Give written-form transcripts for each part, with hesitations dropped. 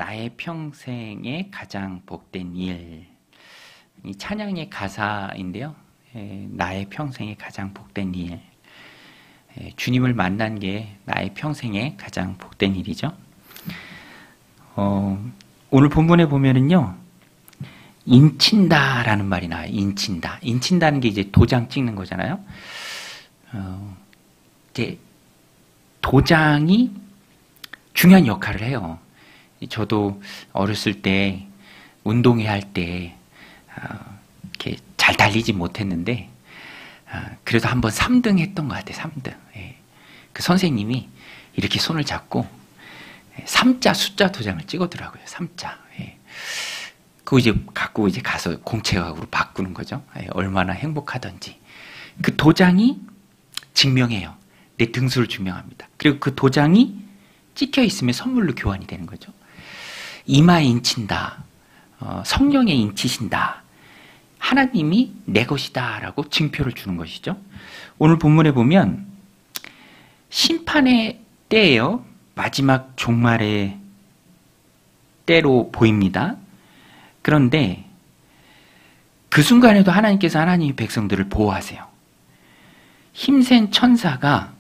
나의 평생에 가장 복된 일. 이 찬양의 가사인데요. 나의 평생에 가장 복된 일. 주님을 만난 게 나의 평생에 가장 복된 일이죠. 오늘 본문에 보면은요, 인친다라는 말이 나와요. 인친다. 인친다는 게 이제 도장 찍는 거잖아요. 이제 도장이 중요한 역할을 해요. 저도 어렸을 때 운동회 할 때 이렇게 잘 달리지 못했는데 그래도 한번 3등 했던 것 같아요. 3등. 그 선생님이 이렇게 손을 잡고 3자 숫자 도장을 찍어더라고요. 3자. 그거 이제 갖고 이제 가서 공책학으로 바꾸는 거죠. 얼마나 행복하던지. 그 도장이 증명해요. 내 등수를 증명합니다. 그리고 그 도장이 찍혀 있으면 선물로 교환이 되는 거죠. 이마에 인친다. 성령에 인치신다. 하나님이 내 것이다 라고 증표를 주는 것이죠. 오늘 본문에 보면 심판의 때예요. 마지막 종말의 때로 보입니다. 그런데 그 순간에도 하나님께서 하나님의 백성들을 보호하세요. 힘센 천사가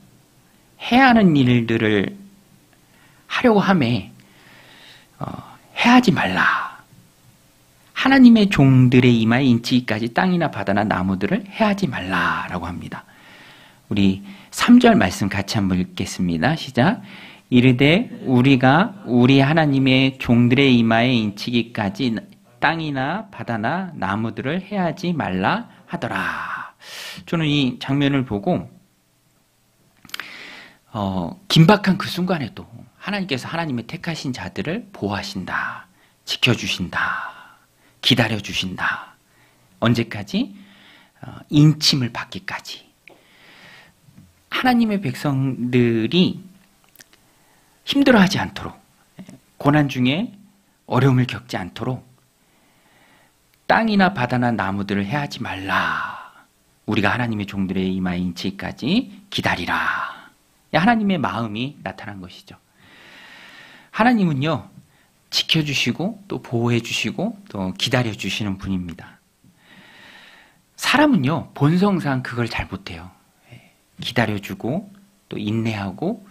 해야 하는 일들을 하려고 하매 해하지 말라. 하나님의 종들의 이마에 인치기까지 땅이나 바다나 나무들을 해하지 말라라고 합니다. 우리 3절 말씀 같이 한번 읽겠습니다. 시작. 이르되 우리가 우리 하나님의 종들의 이마에 인치기까지 땅이나 바다나 나무들을 해하지 말라 하더라. 저는 이 장면을 보고 긴박한 그 순간에도 하나님께서 하나님의 택하신 자들을 보호하신다. 지켜주신다. 기다려주신다. 언제까지? 인침을 받기까지. 하나님의 백성들이 힘들어하지 않도록, 고난 중에 어려움을 겪지 않도록 땅이나 바다나 나무들을 해하지 말라. 우리가 하나님의 종들의 이마에 인치기까지 기다리라. 하나님의 마음이 나타난 것이죠. 하나님은요, 지켜주시고 또 보호해주시고 또 기다려주시는 분입니다. 사람은요, 본성상 그걸 잘 못해요. 기다려주고 또 인내하고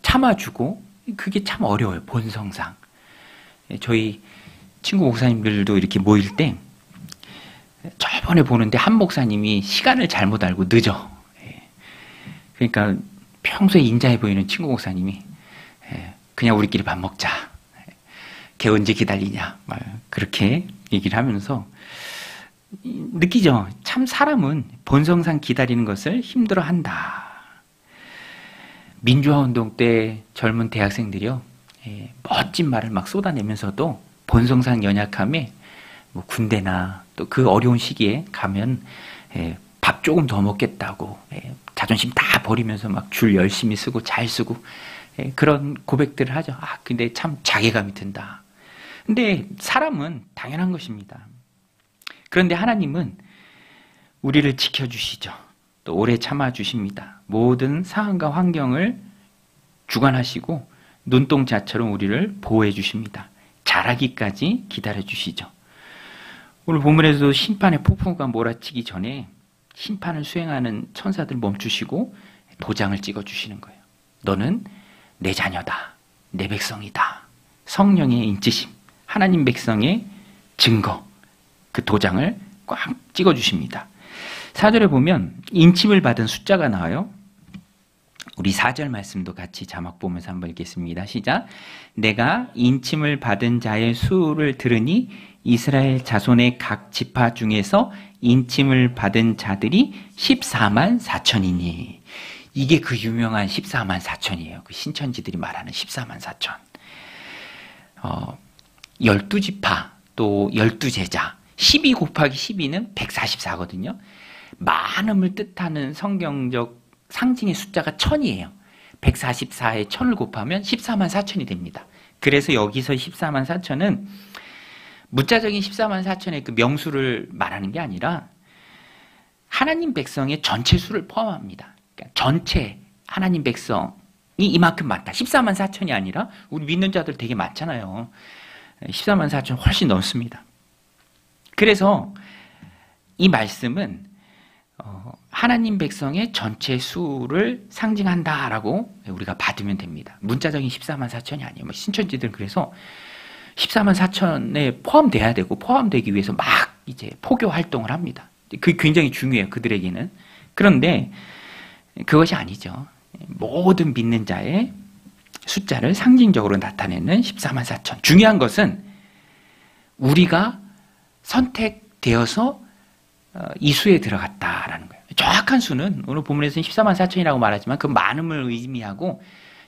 참아주고, 그게 참 어려워요. 본성상. 저희 친구 목사님들도 이렇게 모일 때 저번에 보는데 한 목사님이 시간을 잘못 알고 늦어. 그러니까 평소에 인자해 보이는 친구 목사님이 그냥 우리끼리 밥 먹자. 걔 언제 기다리냐. 그렇게 얘기를 하면서 느끼죠. 참 사람은 본성상 기다리는 것을 힘들어한다. 민주화 운동 때 젊은 대학생들이요, 멋진 말을 막 쏟아내면서도 본성상 연약함에 뭐 군대나 또 그 어려운 시기에 가면 밥 조금 더 먹겠다고 자존심 다 버리면서 막 줄 열심히 쓰고 잘 쓰고 그런 고백들을 하죠. 근데 참 자괴감이 든다. 근데 사람은 당연한 것입니다. 그런데 하나님은 우리를 지켜주시죠. 또 오래 참아주십니다. 모든 상황과 환경을 주관하시고 눈동자처럼 우리를 보호해 주십니다. 자라기까지 기다려주시죠. 오늘 본문에서도 심판의 폭풍우가 몰아치기 전에 심판을 수행하는 천사들 멈추시고 도장을 찍어주시는 거예요. 너는 내 자녀다. 내 백성이다. 성령의 인치심, 하나님 백성의 증거, 그 도장을 꽉 찍어주십니다. 4절에 보면 인침을 받은 숫자가 나와요. 우리 4절 말씀도 같이 자막 보면서 한번 읽겠습니다. 시작. 내가 인침을 받은 자의 수를 들으니 이스라엘 자손의 각 지파 중에서 인침을 받은 자들이 14만 4천이니. 이게 그 유명한 14만 4천이에요. 그 신천지들이 말하는 14만 4천. 12지파 또 12제자. 12 곱하기 12는 144거든요. 많음을 뜻하는 성경적 상징의 숫자가 1000이에요. 144에 1000을 곱하면 14만 4천이 됩니다. 그래서 여기서 14만 4천은 문자적인 14만 4천의 그 명수를 말하는 게 아니라 하나님 백성의 전체 수를 포함합니다. 그러니까 전체 하나님 백성 이만큼 많다. 14만 4천이 아니라 우리 믿는 자들 되게 많잖아요. 14만 4천 훨씬 넘습니다. 그래서 이 말씀은 하나님 백성의 전체 수를 상징한다라고 우리가 받으면 됩니다. 문자적인 14만 4천이 아니에요. 신천지들은 그래서 14만 4천에 포함돼야 되고 포함되기 위해서 막 이제 포교 활동을 합니다. 그게 굉장히 중요해요. 그들에게는. 그런데 그것이 아니죠. 모든 믿는 자의 숫자를 상징적으로 나타내는 14만 4천. 중요한 것은 우리가 선택되어서 이 수에 들어갔다라는 거예요. 정확한 수는 오늘 본문에서는 14만 4천이라고 말하지만 그 많음을 의미하고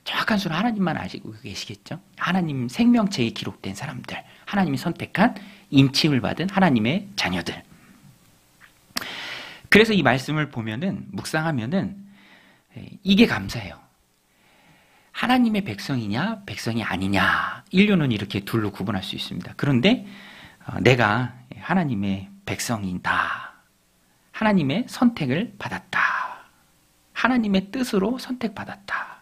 정확한 수는 하나님만 아시고 계시겠죠. 하나님 생명체에 기록된 사람들, 하나님이 선택한 인침을 받은 하나님의 자녀들. 그래서 이 말씀을 보면은 묵상하면은 이게 감사해요. 하나님의 백성이냐 백성이 아니냐 인류는 이렇게 둘로 구분할 수 있습니다. 그런데 내가 하나님의 백성이다. 하나님의 선택을 받았다. 하나님의 뜻으로 선택받았다.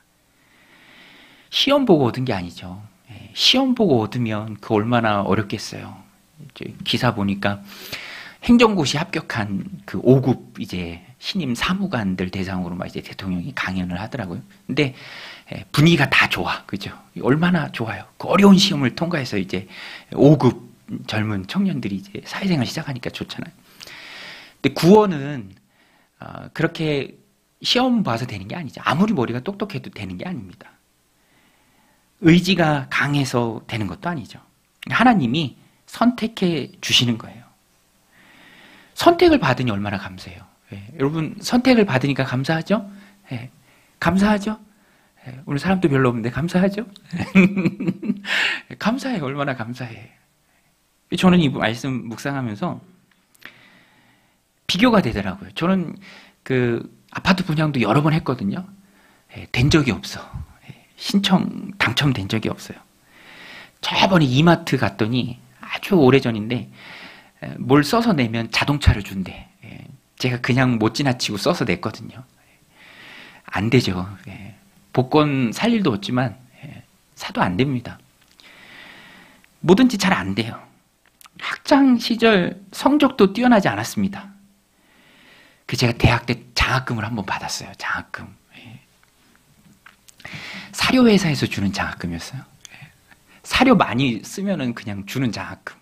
시험 보고 얻은 게 아니죠. 시험 보고 얻으면 그 얼마나 어렵겠어요. 기사 보니까 행정고시 합격한 그 5급 이제 신임 사무관들 대상으로 막 이제 대통령이 강연을 하더라고요. 근데 분위기가 다 좋아. 그죠? 얼마나 좋아요. 그 어려운 시험을 통과해서 이제 5급 젊은 청년들이 이제 사회생활 시작하니까 좋잖아요. 근데 구원은 그렇게 시험 봐서 되는 게 아니죠. 아무리 머리가 똑똑해도 되는 게 아닙니다. 의지가 강해서 되는 것도 아니죠. 하나님이 선택해 주시는 거예요. 선택을 받으니 얼마나 감사해요. 여러분 선택을 받으니까 감사하죠? 감사하죠? 오늘 사람도 별로 없는데 감사하죠? 감사해. 얼마나 감사해. 저는 이 말씀 묵상하면서 비교가 되더라고요. 저는 그 아파트 분양도 여러 번 했거든요. 된 적이 없어. 신청 당첨된 적이 없어요. 저번에 이마트 갔더니 아주 오래전인데 뭘 써서 내면 자동차를 준대. 제가 그냥 못 지나치고 써서 냈거든요. 안 되죠. 복권 살 일도 없지만 사도 안 됩니다. 뭐든지 잘 안 돼요. 학창 시절 성적도 뛰어나지 않았습니다. 제가 대학 때 장학금을 한번 받았어요. 장학금. 사료회사에서 주는 장학금이었어요. 사료 많이 쓰면은 그냥 주는 장학금.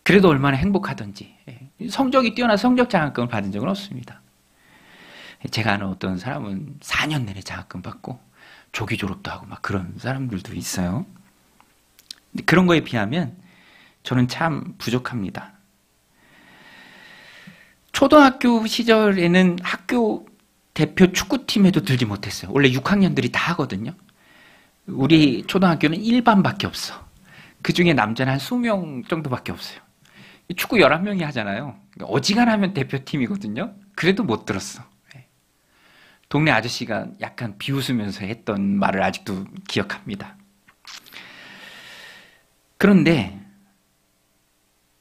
그래도 얼마나 행복하던지. 성적이 뛰어나 성적 장학금을 받은 적은 없습니다. 제가 아는 어떤 사람은 4년 내내 장학금 받고 조기 졸업도 하고 막 그런 사람들도 있어요. 근데 그런 거에 비하면 저는 참 부족합니다. 초등학교 시절에는 학교 대표 축구팀에도 들지 못했어요. 원래 6학년들이 다 하거든요. 우리 초등학교는 1반밖에 없어. 그 중에 남자는 한 20명 정도밖에 없어요. 축구 11명이 하잖아요. 어지간하면 대표팀이거든요. 그래도 못 들었어. 동네 아저씨가 약간 비웃으면서 했던 말을 아직도 기억합니다. 그런데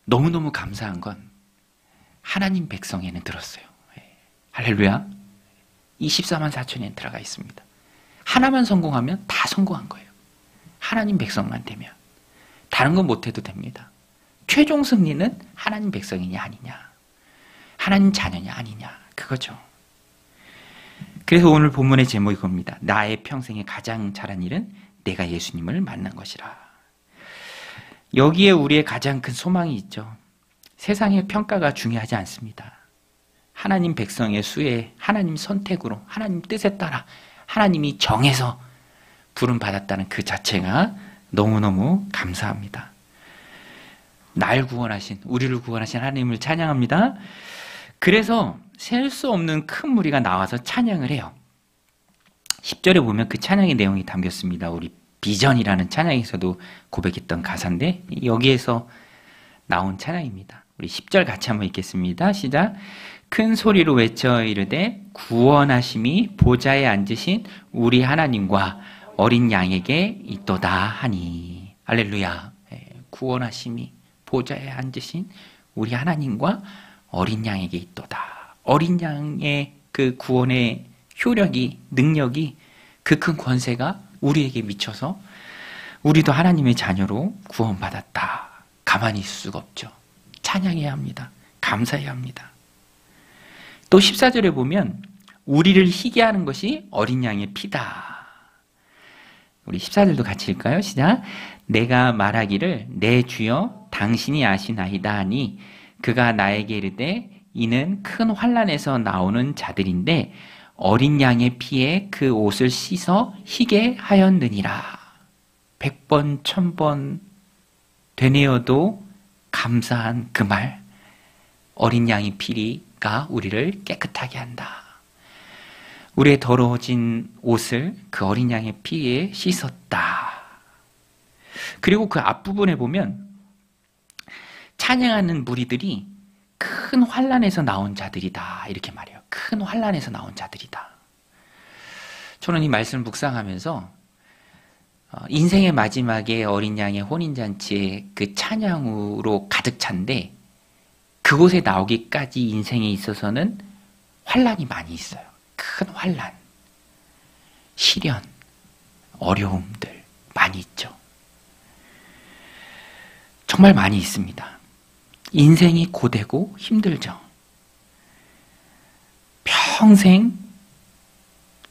너무너무 감사한 건 하나님 백성에는 들었어요. 할렐루야. 이 14만 4천에 들어가 있습니다. 하나만 성공하면 다 성공한 거예요. 하나님 백성만 되면. 다른 건 못해도 됩니다. 최종 승리는 하나님 백성이냐 아니냐. 하나님 자녀냐 아니냐. 그거죠. 그래서 오늘 본문의 제목이 이겁니다. 나의 평생에 가장 잘한 일은 내가 예수님을 만난 것이라. 여기에 우리의 가장 큰 소망이 있죠. 세상의 평가가 중요하지 않습니다. 하나님 백성의 수에 하나님 선택으로 하나님 뜻에 따라 하나님이 정해서 부름받았다는 그 자체가 너무너무 감사합니다. 날 구원하신, 우리를 구원하신 하나님을 찬양합니다. 그래서 셀 수 없는 큰 무리가 나와서 찬양을 해요. 10절에 보면 그 찬양의 내용이 담겼습니다. 우리 비전이라는 찬양에서도 고백했던 가사인데 여기에서 나온 찬양입니다. 우리 10절 같이 한번 읽겠습니다. 시작. 큰 소리로 외쳐 이르되 구원하심이 보좌에 앉으신 우리 하나님과 어린 양에게 있도다 하니. 할렐루야. 구원하심이 보좌에 앉으신 우리 하나님과 어린 양에게 있도다. 어린 양의 그 구원의 효력이, 능력이 그 큰 권세가 우리에게 미쳐서 우리도 하나님의 자녀로 구원받았다. 가만히 있을 수가 없죠. 찬양해야 합니다. 감사해야 합니다. 또 14절에 보면 우리를 희게 하는 것이 어린 양의 피다. 우리 14절도 같이 읽을까요? 시작. 내가 말하기를 내 주여 당신이 아시나이다 하니 그가 나에게 이르되 이는 큰 환난에서 나오는 자들인데 어린 양의 피에 그 옷을 씻어 희게 하였느니라. 100번 1000번 되뇌어도 감사한 그 말. 어린 양의 피가 우리를 깨끗하게 한다. 우리의 더러워진 옷을 그 어린 양의 피에 씻었다. 그리고 그 앞부분에 보면 찬양하는 무리들이 큰 환난에서 나온 자들이다. 이렇게 말해요. 큰 환난에서 나온 자들이다. 저는 이 말씀을 묵상하면서 인생의 마지막에 어린 양의 혼인잔치에 그 찬양으로 가득 찬데 그곳에 나오기까지 인생에 있어서는 환난이 많이 있어요. 큰 환난, 시련, 어려움들 많이 있죠. 정말 많이 있습니다. 인생이 고되고 힘들죠. 평생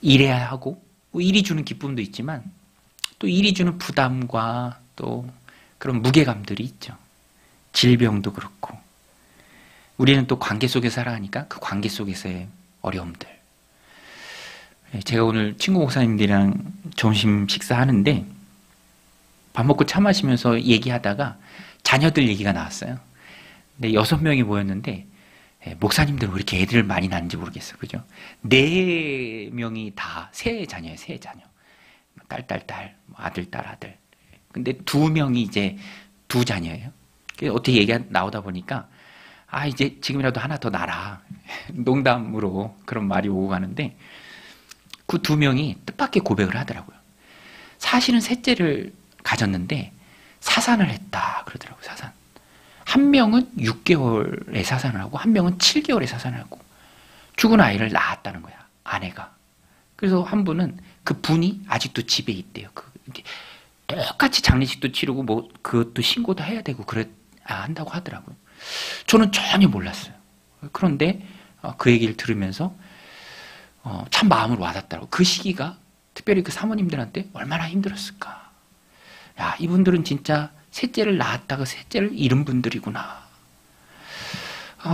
일해야 하고 일이 주는 기쁨도 있지만 또 일이 주는 부담과 또 그런 무게감들이 있죠. 질병도 그렇고 우리는 또 관계 속에서 살아가니까 그 관계 속에서의 어려움들. 제가 오늘 친구 목사님들이랑 점심 식사하는데 밥 먹고 차 마시면서 얘기하다가 자녀들 얘기가 나왔어요. 근데 6명이 모였는데 목사님들은 왜 이렇게 애들을 많이 낳는지 모르겠어요. 그죠? 4명이 다 세 자녀예요. 세 자녀. 딸, 아들, 아들. 근데 2명이 이제 2자녀예요. 어떻게 얘기가 나오다 보니까 이제 지금이라도 하나 더 낳아라. 농담으로 그런 말이 오고 가는데 그 2명이 뜻밖의 고백을 하더라고요. 사실은 셋째를 가졌는데 사산을 했다 그러더라고요. 사산. 한 명은 6개월에 사산을 하고 한 명은 7개월에 사산을 하고 죽은 아이를 낳았다는 거야. 아내가. 그래서 한 분은 그 분이 아직도 집에 있대요. 똑같이 장례식도 치르고 뭐 그것도 신고도 해야 되고 한다고 하더라고요. 저는 전혀 몰랐어요. 그런데 그 얘기를 들으면서 참 마음을 와닿더라고요. 그 시기가 특별히 그 사모님들한테 얼마나 힘들었을까. 야, 이분들은 진짜 셋째를 낳았다가 셋째를 잃은 분들이구나.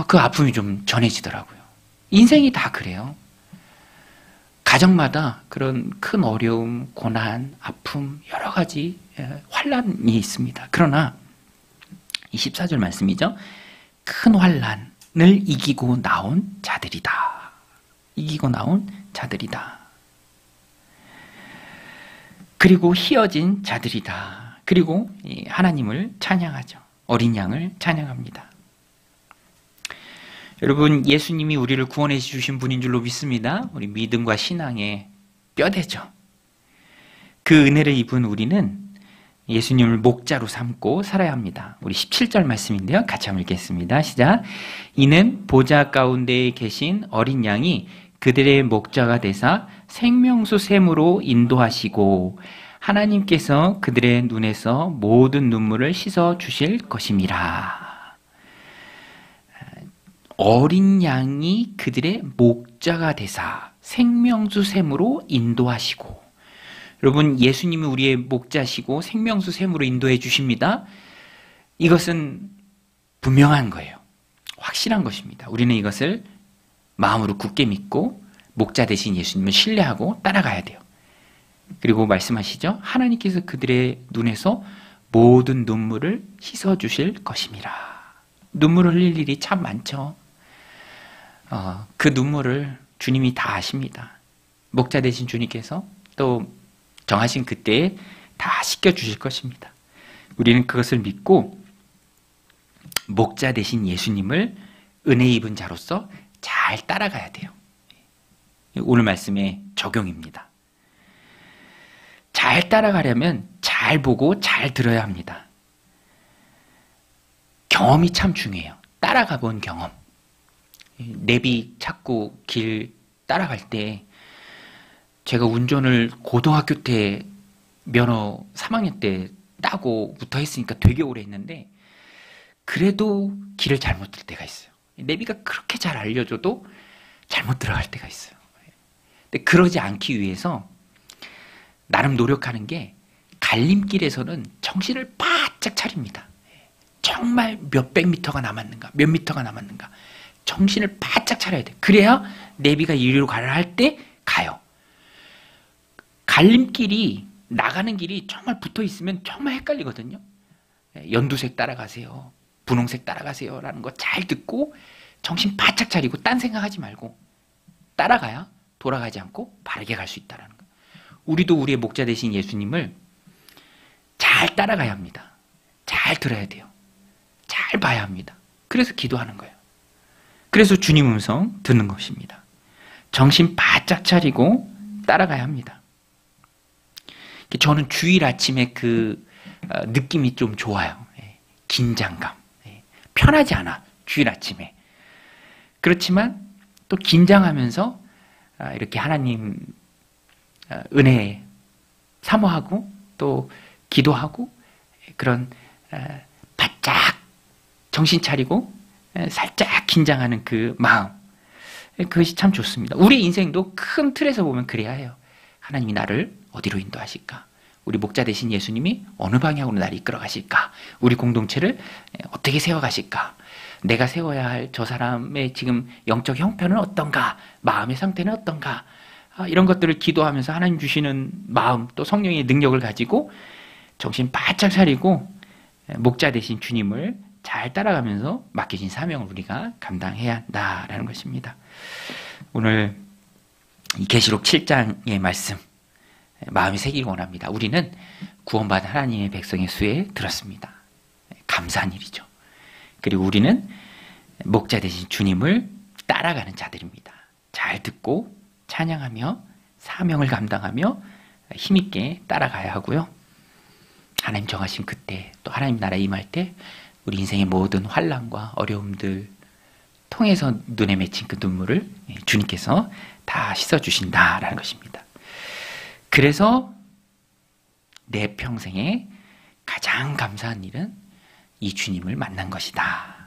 그 아픔이 좀 전해지더라고요. 인생이 다 그래요. 가정마다 그런 큰 어려움, 고난, 아픔, 여러 가지 환난이 있습니다. 그러나 이 14절 말씀이죠. 큰 환난을 이기고 나온 자들이다. 이기고 나온 자들이다. 그리고 희어진 자들이다. 그리고 하나님을 찬양하죠. 어린 양을 찬양합니다. 여러분, 예수님이 우리를 구원해 주신 분인 줄로 믿습니다. 우리 믿음과 신앙의 뼈대죠. 그 은혜를 입은 우리는 예수님을 목자로 삼고 살아야 합니다. 우리 17절 말씀인데요. 같이 한번 읽겠습니다. 시작. 이는 보좌 가운데에 계신 어린 양이 그들의 목자가 되사 생명수 샘으로 인도하시고 하나님께서 그들의 눈에서 모든 눈물을 씻어 주실 것임이라. 어린 양이 그들의 목자가 되사 생명수 샘으로 인도하시고. 여러분, 예수님이 우리의 목자시고 생명수 샘으로 인도해 주십니다. 이것은 분명한 거예요. 확실한 것입니다. 우리는 이것을 마음으로 굳게 믿고 목자 되신 예수님을 신뢰하고 따라가야 돼요. 그리고 말씀하시죠. 하나님께서 그들의 눈에서 모든 눈물을 씻어주실 것임이라. 눈물을 흘릴 일이 참 많죠. 그 눈물을 주님이 다 아십니다. 목자 되신 주님께서 또 정하신 그때에 다 씻겨주실 것입니다. 우리는 그것을 믿고 목자 되신 예수님을 은혜 입은 자로서 잘 따라가야 돼요. 오늘 말씀의 적용입니다. 잘 따라가려면 잘 보고 잘 들어야 합니다. 경험이 참 중요해요. 따라가 본 경험. 내비 찾고 길 따라갈 때 제가 운전을 고등학교 때 면허 3학년 때 따고부터 했으니까 되게 오래 했는데 그래도 길을 잘못 들 때가 있어요. 내비가 그렇게 잘 알려줘도 잘못 들어갈 때가 있어요. 근데 그러지 않기 위해서 나름 노력하는 게 갈림길에서는 정신을 바짝 차립니다. 정말 몇백 미터가 남았는가, 몇 미터가 남았는가 정신을 바짝 차려야 돼. 그래야 내비가 이리로 가라 할 때 가요. 갈림길이 나가는 길이 정말 붙어 있으면 정말 헷갈리거든요. 연두색 따라가세요, 분홍색 따라가세요 라는 거 잘 듣고 정신 바짝 차리고 딴 생각하지 말고 따라가야 돌아가지 않고 바르게 갈 수 있다는 거. 우리도 우리의 목자 되신 예수님을 잘 따라가야 합니다. 잘 들어야 돼요. 잘 봐야 합니다. 그래서 기도하는 거예요. 그래서 주님 음성 듣는 것입니다. 정신 바짝 차리고 따라가야 합니다. 저는 주일 아침에 그 느낌이 좀 좋아요. 긴장감. 편하지 않아, 주일 아침에. 그렇지만 또 긴장하면서 이렇게 하나님 은혜 사모하고 또 기도하고 그런 바짝 정신 차리고 살짝 긴장하는 그 마음, 그것이 참 좋습니다. 우리 인생도 큰 틀에서 보면 그래야 해요. 하나님이 나를 어디로 인도하실까? 우리 목자 되신 예수님이 어느 방향으로 나를 이끌어 가실까? 우리 공동체를 어떻게 세워가실까? 내가 세워야 할 저 사람의 지금 영적 형편은 어떤가? 마음의 상태는 어떤가? 이런 것들을 기도하면서 하나님 주시는 마음 또 성령의 능력을 가지고 정신 바짝 차리고 목자 되신 주님을 잘 따라가면서 맡겨진 사명을 우리가 감당해야 한다라는 것입니다. 오늘 이 계시록 7장의 말씀 마음에 새기기 원합니다. 우리는 구원받은 하나님의 백성의 수에 들었습니다. 감사한 일이죠. 그리고 우리는 목자 되신 주님을 따라가는 자들입니다. 잘 듣고 찬양하며 사명을 감당하며 힘있게 따라가야 하고요. 하나님 정하신 그때 또 하나님 나라 임할 때 우리 인생의 모든 환난과 어려움들 통해서 눈에 맺힌 그 눈물을 주님께서 다 씻어주신다라는 것입니다. 그래서 내 평생에 가장 감사한 일은 이 주님을 만난 것이다.